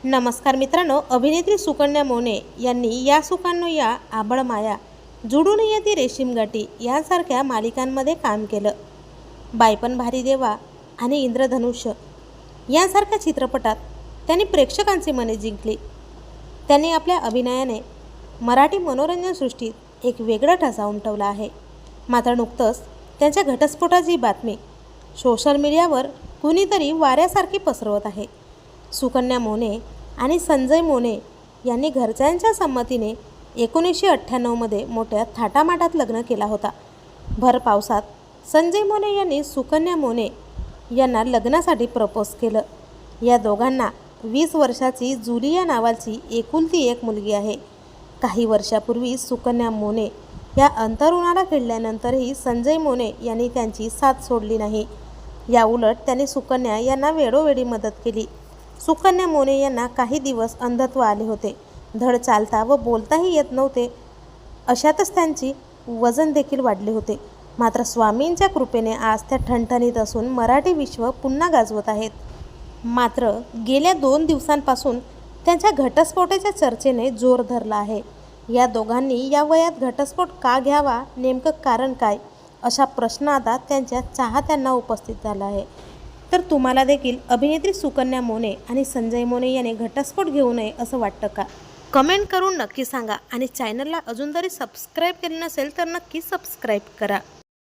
नमस्कार मित्रांनो, अभिनेत्री सुकन्या मोने यांनी या सुकांनो या आबळ माया, जुडून येती रेशीम गाठी यांसारख्या मालिकांमध्ये काम केलं. बायपण भारी देवा आणि इंद्रधनुष्य यांसारख्या चित्रपटात त्यांनी प्रेक्षकांची मने जिंकली. त्यांनी आपल्या अभिनयाने मराठी मनोरंजन सृष्टीत एक वेगळा ठसा उमटवला आहे. मात्र नुकतंच त्यांच्या घटस्फोटाची बातमी सोशल मीडियावर कुणीतरी वाऱ्यासारखी पसरवत आहे. सुकन्या मोने आणि संजय मोने यांनी घरच्यांच्या संमतीने 1998मध्ये मोठ्या थाटामाटात लग्न केला होता. भर पावसात संजय मोने यांनी सुकन्या मोने यांना लग्नासाठी प्रपोज केलं. या दोघांना 20 वर्षाची जुलिया नावाची एकुलती एक मुलगी आहे. काही वर्षापूर्वी सुकन्या मोने या अंतरुणाला खेळल्यानंतरही संजय मोने यांनी त्यांची साथ सोडली नाही. या उलट त्यांनी सुकन्या यांना वेळोवेळी मदत केली. सुकन्या मोने यांना काही दिवस अंधत्व आले होते. धड चालता व बोलताही येत नव्हते. अशातच त्यांची वजन देखील वाढले होते. मात्र स्वामींच्या कृपेने आज त्या ठणठणीत असून मराठी विश्व पुन्हा गाजवत आहेत. मात्र गेल्या 2 दिवसांपासून त्यांच्या घटस्फोटाच्या चर्चेने जोर धरला आहे. या दोघांनी या वयात घटस्फोट का घ्यावा, नेमकं कारण काय, अशा प्रश्न आता त्यांच्या चाहत्यांना उपस्थित झाला आहे. तर तुम्हाला देखील अभिनेत्री सुकन्या मोने आणि संजय मोने याने घटस्फोट घेऊ नये असं वाटतं का? कमेंट करून नक्की सांगा. आणि चॅनलला अजून जरी सबस्क्राईब केले नसेल तर नक्की सबस्क्राईब करा.